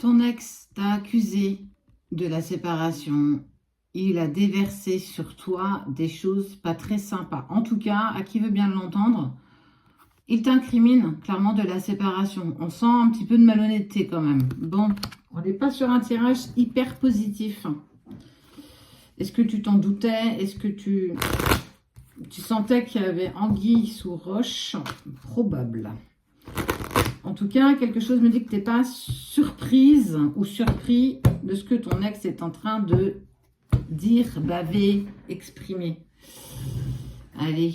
Ton ex t'a accusé de la séparation. Il a déversé sur toi des choses pas très sympas. En tout cas, à qui veut bien l'entendre, il t'incrimine clairement de la séparation. On sent un petit peu de malhonnêteté quand même. Bon, on n'est pas sur un tirage hyper positif. Est-ce que tu t'en doutais? Est-ce que tu sentais qu'il y avait anguille sous roche? Probable. En tout cas, quelque chose me dit que tu n'es pas surprise ou surpris de ce que ton ex est en train de dire, baver, exprimer. Allez,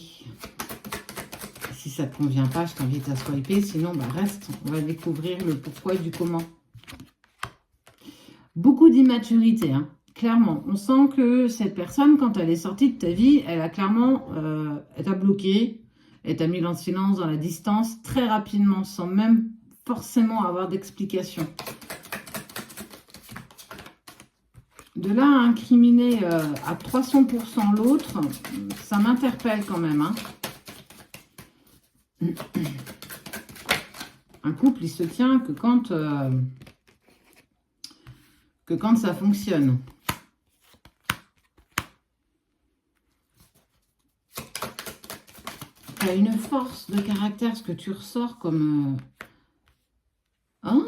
si ça ne te convient pas, je t'invite à swiper. Sinon, bah reste, on va découvrir le pourquoi et du comment. Beaucoup d'immaturité, hein. Clairement. On sent que cette personne, quand elle est sortie de ta vie, elle a clairement, elle t'a bloqué. Elle t'a mis dans le silence, dans la distance, très rapidement, sans même forcément avoir d'explication. De là à incriminer à 300% l'autre, ça m'interpelle quand même. Hein. Un couple, il se tient que quand ça fonctionne. Tu as une force de caractère, ce que tu ressors comme... Oh,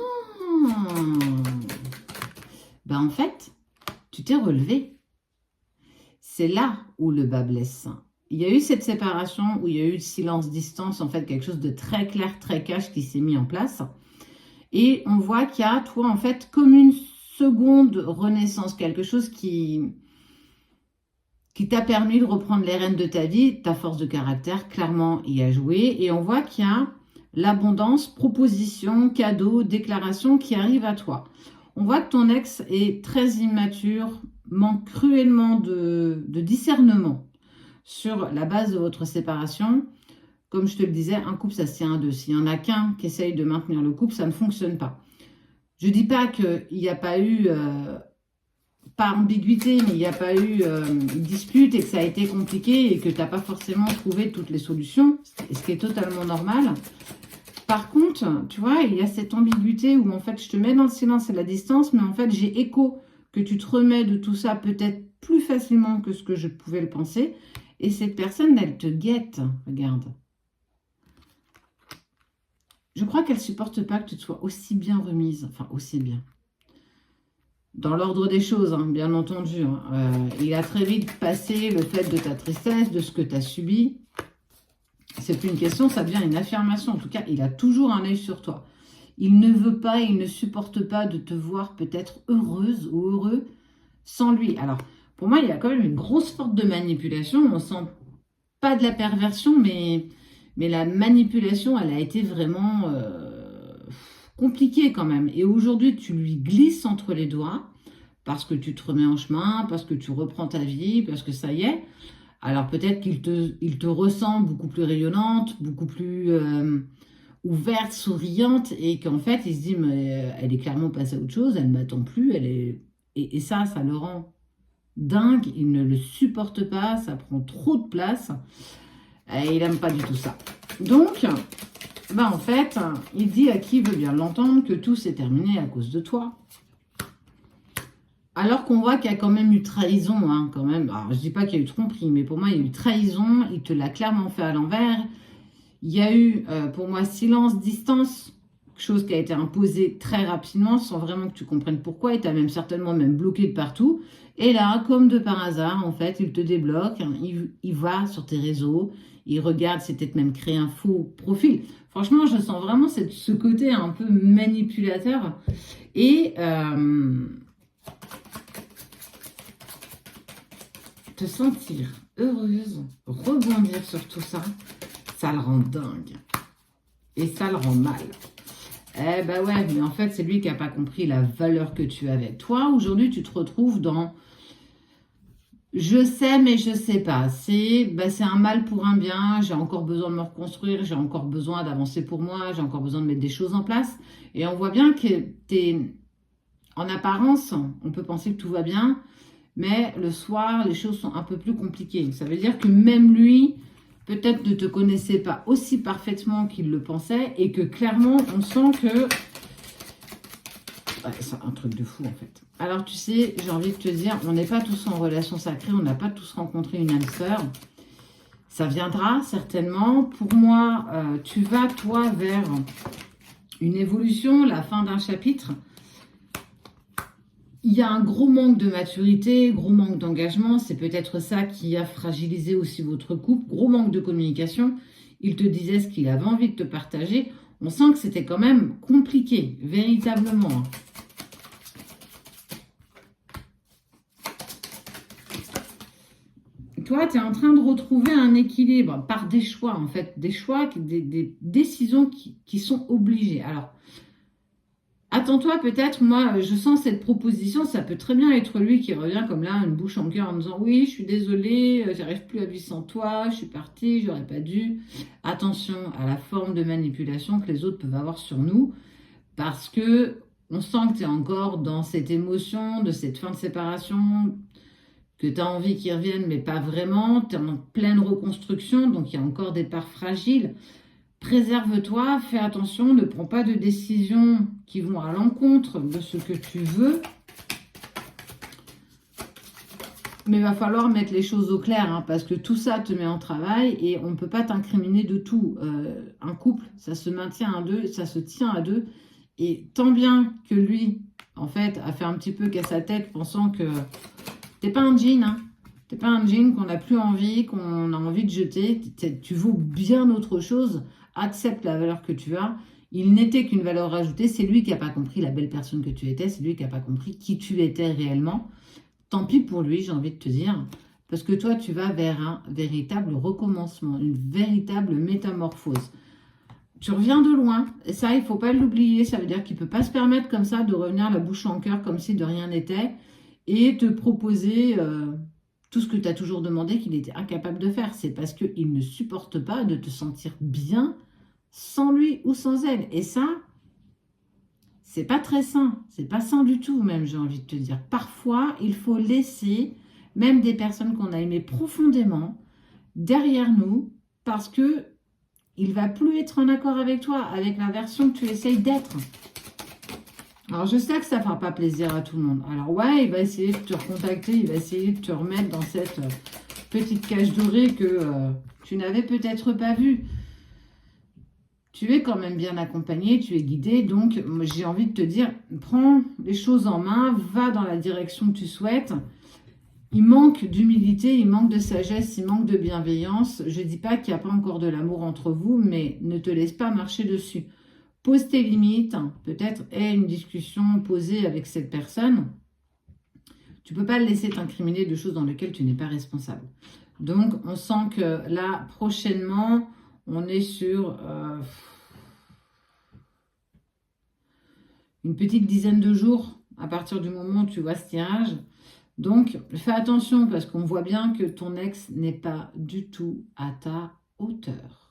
ben en fait, tu t'es relevé. C'est là où le bas blesse. Il y a eu cette séparation où il y a eu le silence-distance, en fait, quelque chose de très clair, très cash qui s'est mis en place. Et on voit qu'il y a, toi, en fait, comme une seconde renaissance, quelque chose qui t'a permis de reprendre les rênes de ta vie. Ta force de caractère, clairement, y a joué. Et on voit qu'il y a l'abondance, proposition, cadeau, déclaration qui arrive à toi. On voit que ton ex est très immature, manque cruellement de discernement sur la base de votre séparation. Comme je te le disais, un couple, ça se tient à deux. S'il n'y en a qu'un qui essaye de maintenir le couple, ça ne fonctionne pas. Je ne dis pas qu'il n'y a pas eu, pas ambiguïté, mais il n'y a pas eu dispute et que ça a été compliqué et que tu n'as pas forcément trouvé toutes les solutions, ce qui est totalement normal. Par contre, tu vois, il y a cette ambiguïté où en fait je te mets dans le silence et la distance, mais en fait j'ai écho que tu te remets de tout ça peut-être plus facilement que ce que je pouvais le penser. Et cette personne, elle te guette, regarde. Je crois qu'elle ne supporte pas que tu te sois aussi bien remise, enfin aussi bien. Dans l'ordre des choses, hein, bien entendu. Hein. Il a très vite passé le fait de ta tristesse, de ce que tu as subi. C'est plus une question, ça devient une affirmation. En tout cas, il a toujours un œil sur toi. Il ne veut pas, il ne supporte pas de te voir peut-être heureuse ou heureux sans lui. Alors, pour moi, il y a quand même une grosse force de manipulation. On sent pas de la perversion, mais la manipulation, elle a été vraiment compliquée quand même. Et aujourd'hui, tu lui glisses entre les doigts parce que tu te remets en chemin, parce que tu reprends ta vie, parce que ça y est. Alors peut-être qu'il te ressent beaucoup plus rayonnante, beaucoup plus ouverte, souriante, et qu'en fait, il se dit, mais elle est clairement passée à autre chose, elle ne m'attend plus, et ça le rend dingue, il ne le supporte pas, ça prend trop de place, et il n'aime pas du tout ça. Donc, bah en fait, il dit à qui veut bien l'entendre que tout s'est terminé à cause de toi. Alors qu'on voit qu'il y a quand même eu trahison, hein, quand même. Alors, je ne dis pas qu'il y a eu tromperie, mais pour moi, il y a eu trahison. Il te l'a clairement fait à l'envers. Il y a eu, pour moi, silence, distance, chose qui a été imposée très rapidement, sans vraiment que tu comprennes pourquoi. Il t'a même certainement bloqué de partout. Et là, comme de par hasard, en fait, il te débloque. Il va sur tes réseaux. Il regarde, c'est peut-être même créé un faux profil. Franchement, je sens vraiment ce côté un peu manipulateur. Et... te sentir heureuse, rebondir sur tout ça, ça le rend dingue. Et ça le rend mal. Eh ben ouais, mais en fait, c'est lui qui n'a pas compris la valeur que tu avais. Toi, aujourd'hui, tu te retrouves dans « je sais, mais je sais pas ». C'est un mal pour un bien, j'ai encore besoin de me reconstruire, j'ai encore besoin d'avancer pour moi, j'ai encore besoin de mettre des choses en place. Et on voit bien que en apparence, on peut penser que tout va bien, mais le soir, les choses sont un peu plus compliquées. Ça veut dire que même lui, peut-être ne te connaissait pas aussi parfaitement qu'il le pensait et que clairement, on sent que Ouais, c'est un truc de fou, en fait. Alors, tu sais, j'ai envie de te dire, on n'est pas tous en relation sacrée, on n'a pas tous rencontré une âme sœur. Ça viendra, certainement. Pour moi, tu vas, toi, vers une évolution, la fin d'un chapitre. Il y a un gros manque de maturité, gros manque d'engagement. C'est peut-être ça qui a fragilisé aussi votre couple. Gros manque de communication. Il te disait ce qu'il avait envie de te partager. On sent que c'était quand même compliqué, véritablement. Toi, tu es en train de retrouver un équilibre par des choix, en fait. Des choix, des décisions qui sont obligées. Alors, attends-toi peut-être, moi, je sens cette proposition, ça peut très bien être lui qui revient comme là, une bouche en cœur en disant « Oui, je suis désolée, j'arrive plus à vivre sans toi, je suis partie, j'aurais pas dû. » Attention à la forme de manipulation que les autres peuvent avoir sur nous, parce que on sent que tu es encore dans cette émotion de cette fin de séparation, que tu as envie qu'il revienne, mais pas vraiment. Tu es en pleine reconstruction, donc il y a encore des parts fragiles. Préserve-toi, fais attention, ne prends pas de décisions qui vont à l'encontre de ce que tu veux. Mais il va falloir mettre les choses au clair, hein, parce que tout ça te met en travail et on ne peut pas t'incriminer de tout. Un couple, ça se maintient à deux, ça se tient à deux. Et tant bien que lui, en fait, a fait un petit peu qu'à sa tête, pensant que t'es pas un jean, hein. T'es pas un jean qu'on n'a plus envie, qu'on a envie de jeter. Tu vaux bien autre chose. Accepte la valeur que tu as. Il n'était qu'une valeur ajoutée. C'est lui qui n'a pas compris la belle personne que tu étais. C'est lui qui n'a pas compris qui tu étais réellement. Tant pis pour lui, j'ai envie de te dire. Parce que toi, tu vas vers un véritable recommencement, une véritable métamorphose. Tu reviens de loin. Et ça, il ne faut pas l'oublier. Ça veut dire qu'il ne peut pas se permettre comme ça de revenir la bouche en cœur comme si de rien n'était. Et te proposer tout ce que tu as toujours demandé qu'il était incapable de faire. C'est parce qu'il ne supporte pas de te sentir bien sans lui ou sans elle. Et ça, c'est pas très sain. C'est pas sain du tout même, j'ai envie de te dire. Parfois, il faut laisser même des personnes qu'on a aimées profondément derrière nous parce que il va plus être en accord avec toi, avec la version que tu essayes d'être. Alors, je sais que ça ne fera pas plaisir à tout le monde. Alors, ouais, il va essayer de te recontacter, il va essayer de te remettre dans cette petite cage dorée que tu n'avais peut-être pas vue. Tu es quand même bien accompagné, tu es guidé, donc j'ai envie de te dire, prends les choses en main, va dans la direction que tu souhaites. Il manque d'humilité, il manque de sagesse, il manque de bienveillance. Je ne dis pas qu'il n'y a pas encore de l'amour entre vous, mais ne te laisse pas marcher dessus. Pose tes limites, peut-être aie une discussion posée avec cette personne. Tu ne peux pas le laisser t'incriminer de choses dans lesquelles tu n'es pas responsable. Donc, on sent que là, prochainement, on est sur une petite dizaine de jours à partir du moment où tu vois ce tirage. Donc, fais attention parce qu'on voit bien que ton ex n'est pas du tout à ta hauteur.